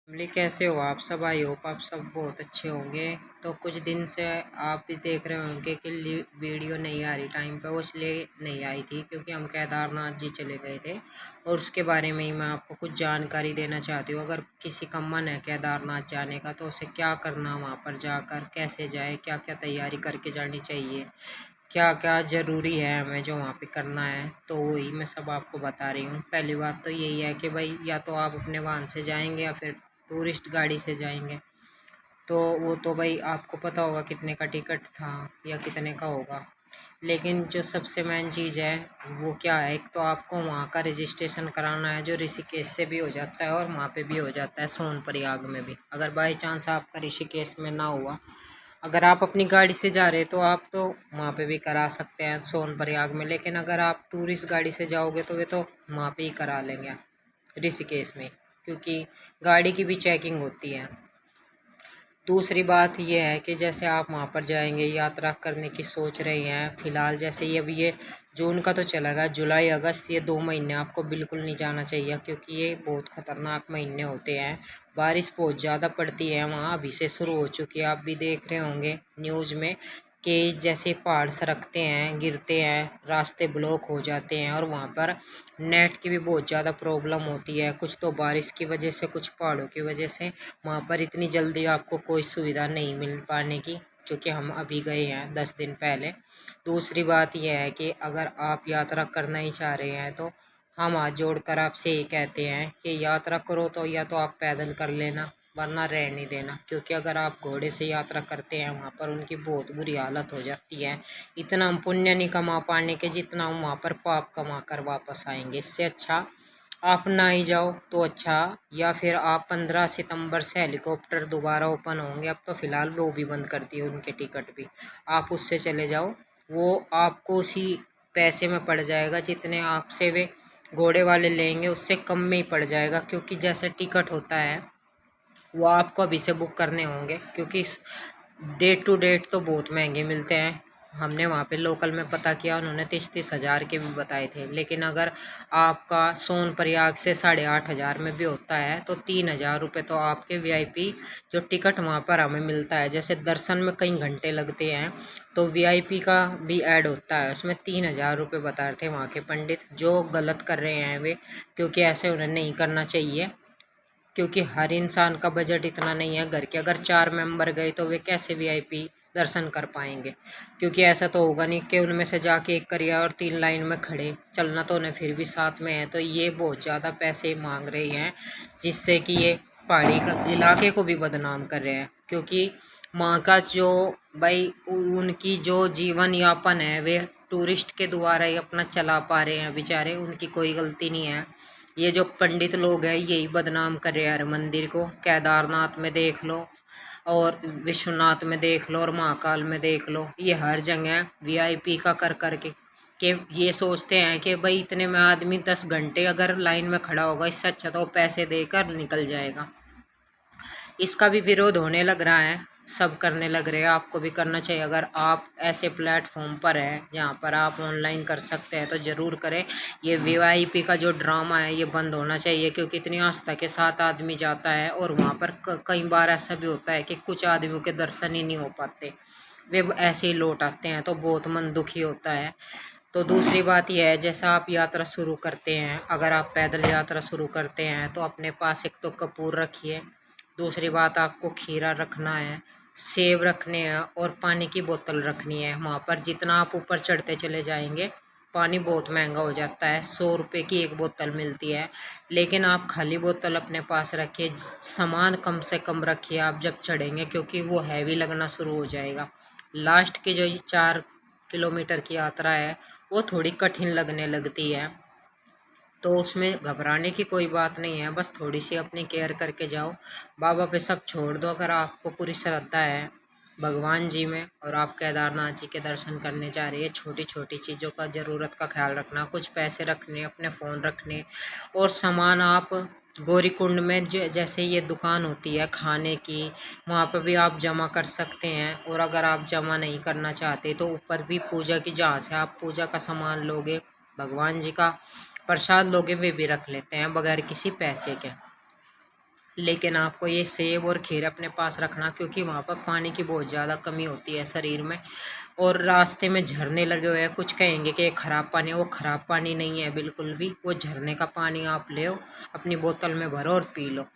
Family कैसे हो आप सब। आई होप आप सब बहुत अच्छे होंगे। तो कुछ दिन से आप भी देख रहे होंगे कि वीडियो नहीं आ रही टाइम पे, वो इसलिए नहीं आई थी क्योंकि हम केदारनाथ जी चले गए थे और उसके बारे में ही मैं आपको कुछ जानकारी देना चाहती हूँ। अगर किसी का मन है केदारनाथ जाने का तो उसे क्या करना, वहाँ पर जाकर कैसे जाए, क्या क्या तैयारी करके जानी चाहिए, क्या क्या ज़रूरी है हमें जो वहाँ पे करना है, तो वही मैं सब आपको बता रही हूँ। पहली बात तो यही है कि भाई या तो आप अपने वाहन से जाएंगे या फिर टूरिस्ट गाड़ी से जाएंगे। तो वो तो भाई आपको पता होगा कितने का टिकट था या कितने का होगा। लेकिन जो सबसे मेन चीज़ है वो क्या है, एक तो आपको वहाँ का रजिस्ट्रेशन कराना है जो ऋषिकेश से भी हो जाता है और वहाँ पे भी हो जाता है सोनप्रयाग में भी। अगर बाई चांस आपका ऋषिकेश में ना हुआ, अगर आप अपनी गाड़ी से जा रहे तो आप तो वहाँ पे भी करा सकते हैं सोनप्रयाग में। लेकिन अगर आप टूरिस्ट गाड़ी से जाओगे तो वे तो वहाँ पे ही करा लेंगे ऋषिकेश में, क्योंकि गाड़ी की भी चेकिंग होती है। दूसरी बात यह है कि जैसे आप वहाँ पर जाएंगे, यात्रा करने की सोच रहे हैं फ़िलहाल, जैसे ये अभी ये जून का तो चला गया, जुलाई अगस्त ये 2 महीने आपको बिल्कुल नहीं जाना चाहिए क्योंकि ये बहुत ख़तरनाक महीने होते हैं। बारिश बहुत ज़्यादा पड़ती है वहाँ, अभी से शुरू हो चुकी है, आप भी देख रहे होंगे न्यूज़ में कि जैसे पहाड़ सरकते हैं, गिरते हैं, रास्ते ब्लॉक हो जाते हैं और वहाँ पर नेट की भी बहुत ज़्यादा प्रॉब्लम होती है। कुछ तो बारिश की वजह से, कुछ पहाड़ों की वजह से वहाँ पर इतनी जल्दी आपको कोई सुविधा नहीं मिल पाने की, क्योंकि हम अभी गए हैं 10 दिन पहले। दूसरी बात यह है कि अगर आप यात्रा करना ही चाह रहे हैं तो हम हाथ जोड़कर आपसे ये कहते हैं कि यात्रा करो तो या तो आप पैदल कर लेना, वरना रहने देना। क्योंकि अगर आप घोड़े से यात्रा करते हैं वहाँ पर उनकी बहुत बुरी हालत हो जाती है। इतना हम पुण्य नहीं कमा पाने के जितना हम वहाँ पर पाप कमा कर वापस आएंगे। इससे अच्छा आप ना ही जाओ तो अच्छा। या फिर आप 15 सितंबर से हेलीकॉप्टर दोबारा ओपन होंगे, अब तो फ़िलहाल वो भी बंद कर दिए उनके टिकट भी, आप उससे चले जाओ। वो आपको उसी पैसे में पड़ जाएगा जितने आपसे वे घोड़े वाले लेंगे, उससे कम में ही पड़ जाएगा। क्योंकि जैसे टिकट होता है वो आपको अभी से बुक करने होंगे, क्योंकि डेट टू डेट तो बहुत महंगे मिलते हैं। हमने वहाँ पे लोकल में पता किया, उन्होंने 30-30 हज़ार के भी बताए थे। लेकिन अगर आपका सोनप्रयाग से 8,500 में भी होता है तो 3,000 रुपये तो आपके वीआईपी जो टिकट वहाँ पर हमें मिलता है। जैसे दर्शन में कई घंटे लगते हैं तो वीआईपी का भी ऐड होता है, उसमें 3,000 रुपये बता रहे थे वहाँ के पंडित, जो गलत कर रहे हैं वे, क्योंकि ऐसे उन्हें नहीं करना चाहिए। क्योंकि हर इंसान का बजट इतना नहीं है, घर के अगर 4 मेंबर गए तो वे कैसे वीआईपी दर्शन कर पाएंगे। क्योंकि ऐसा तो होगा नहीं कि उनमें से जाके एक करिया और 3 लाइन में खड़े, चलना तो उन्हें फिर भी साथ में है। तो ये बहुत ज़्यादा पैसे मांग रही हैं, जिससे कि ये पहाड़ी इलाके को भी बदनाम कर रहे हैं। क्योंकि वहाँ का जो भाई उनकी जो जीवन यापन है वे टूरिस्ट के द्वारा ही अपना चला पा रहे हैं बेचारे, उनकी कोई गलती नहीं है। ये जो पंडित लोग हैं यही बदनाम कर रहे हैं हर मंदिर को। केदारनाथ में देख लो और विश्वनाथ में देख लो और महाकाल में देख लो, ये हर जगह वीआईपी का कर करके कि ये सोचते हैं कि भाई इतने में आदमी 10 घंटे अगर लाइन में खड़ा होगा, इससे अच्छा तो वो पैसे देकर निकल जाएगा। इसका भी विरोध होने लग रहा है, सब करने लग रहे हैं, आपको भी करना चाहिए। अगर आप ऐसे प्लेटफॉर्म पर है जहाँ पर आप ऑनलाइन कर सकते हैं तो ज़रूर करें। ये वीआईपी का जो ड्रामा है ये बंद होना चाहिए, क्योंकि इतनी आस्था के साथ आदमी जाता है और वहाँ पर कई बार ऐसा भी होता है कि कुछ आदमियों के दर्शन ही नहीं हो पाते, वे ऐसे ही लौट आते हैं, तो बहुत मन दुखी होता है। तो दूसरी बात यह है, जैसा आप यात्रा शुरू करते हैं, अगर आप पैदल यात्रा शुरू करते हैं तो अपने पास एक तो कपूर रखिए। दूसरी बात आपको खीरा रखना है, सेब रखने हैं और पानी की बोतल रखनी है। वहाँ पर जितना आप ऊपर चढ़ते चले जाएंगे पानी बहुत महंगा हो जाता है, 100 रुपये की एक बोतल मिलती है। लेकिन आप खाली बोतल अपने पास रखिए, सामान कम से कम रखिए आप जब चढ़ेंगे, क्योंकि वो हैवी लगना शुरू हो जाएगा। लास्ट की जो 4 किलोमीटर की यात्रा है वो थोड़ी कठिन लगने लगती है, तो उसमें घबराने की कोई बात नहीं है, बस थोड़ी सी अपनी केयर करके जाओ। बाबा पे सब छोड़ दो। अगर आपको पूरी श्रद्धा है भगवान जी में और आप केदारनाथ जी के दर्शन करने जा रही है, छोटी छोटी चीज़ों का ज़रूरत का ख्याल रखना, कुछ पैसे रखने, अपने फ़ोन रखने और सामान आप गौरीकुंड में जैसे ये दुकान होती है खाने की, वहाँ पर भी आप जमा कर सकते हैं। और अगर आप जमा नहीं करना चाहते तो ऊपर भी पूजा की, जहाँ से आप पूजा का सामान लोगे, भगवान जी का प्रसाद लोगे, वे भी रख लेते हैं बगैर किसी पैसे के। लेकिन आपको ये सेब और खीर अपने पास रखना, क्योंकि वहाँ पर पानी की बहुत ज़्यादा कमी होती है शरीर में। और रास्ते में झरने लगे हुए हैं, कुछ कहेंगे कि ये ख़राब पानी है, वो ख़राब पानी नहीं है बिल्कुल भी। वो झरने का पानी आप ले अपनी बोतल में भरो और पी लो,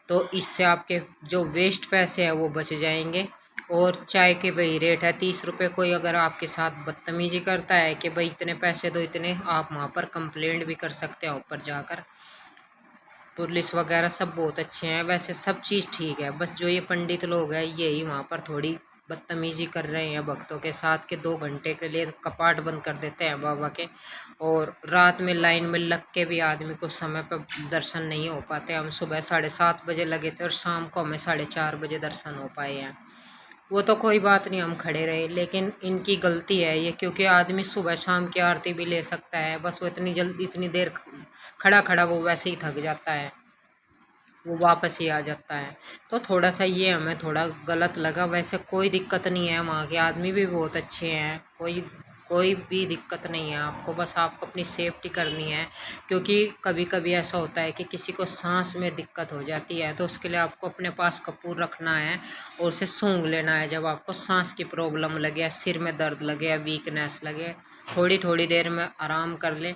तो इससे आपके जो वेस्ट पैसे हैं वो बच जाएंगे। और चाय के वही रेट है 30 रुपये। कोई अगर आपके साथ बदतमीजी करता है कि भाई इतने पैसे दो इतने, आप वहाँ पर कंप्लेंट भी कर सकते हैं ऊपर जाकर। पुलिस वगैरह सब बहुत अच्छे हैं, वैसे सब चीज़ ठीक है। बस जो ये पंडित लोग हैं यही वहाँ पर थोड़ी बदतमीजी कर रहे हैं भक्तों के साथ, के 2 घंटे के लिए कपाट बंद कर देते हैं बाबा के। और रात में लाइन में लग के भी आदमी को समय पर दर्शन नहीं हो पाते। हम सुबह 7:30 बजे लगे थे और शाम को हमें 4:30 बजे दर्शन हो पाए हैं। वो तो कोई बात नहीं, हम खड़े रहे, लेकिन इनकी गलती है ये, क्योंकि आदमी सुबह शाम की आरती भी ले सकता है। बस वो इतनी जल्दी इतनी देर खड़ा खड़ा वो वैसे ही थक जाता है, वो वापस ही आ जाता है। तो थोड़ा सा ये हमें थोड़ा गलत लगा। वैसे कोई दिक्कत नहीं है, वहाँ के आदमी भी बहुत अच्छे हैं, कोई कोई भी दिक्कत नहीं है आपको। बस आपको अपनी सेफ्टी करनी है, क्योंकि कभी कभी ऐसा होता है कि किसी को सांस में दिक्कत हो जाती है, तो उसके लिए आपको अपने पास कपूर रखना है और उसे सूंघ लेना है। जब आपको सांस की प्रॉब्लम लगे या सिर में दर्द लगे या वीकनेस लगे, थोड़ी थोड़ी देर में आराम कर ले।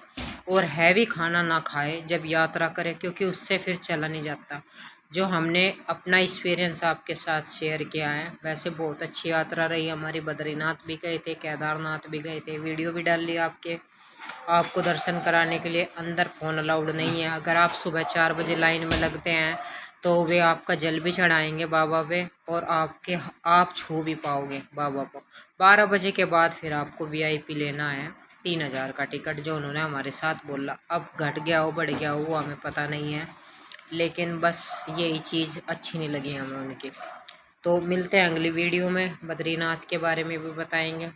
और हैवी खाना ना खाए जब यात्रा करें, क्योंकि उससे फिर चला नहीं जाता। जो हमने अपना एक्सपीरियंस आपके साथ शेयर किया है, वैसे बहुत अच्छी यात्रा रही हमारी। बद्रीनाथ भी गए थे, केदारनाथ भी गए थे, वीडियो भी डाल ली आपको दर्शन कराने के लिए। अंदर फ़ोन अलाउड नहीं है। अगर आप सुबह 4 बजे लाइन में लगते हैं तो वे आपका जल भी चढ़ाएंगे बाबा पे, और आप छू भी पाओगे बाबा को। 12 बजे के बाद फिर आपको VIP लेना है 3000 का टिकट, जो उन्होंने हमारे साथ बोला। अब घट गया हो बढ़ गया हो वो हमें पता नहीं है, लेकिन बस यही चीज़ अच्छी नहीं लगी हमें उनकी। तो मिलते हैं अगली वीडियो में, बद्रीनाथ के बारे में भी बताएंगे।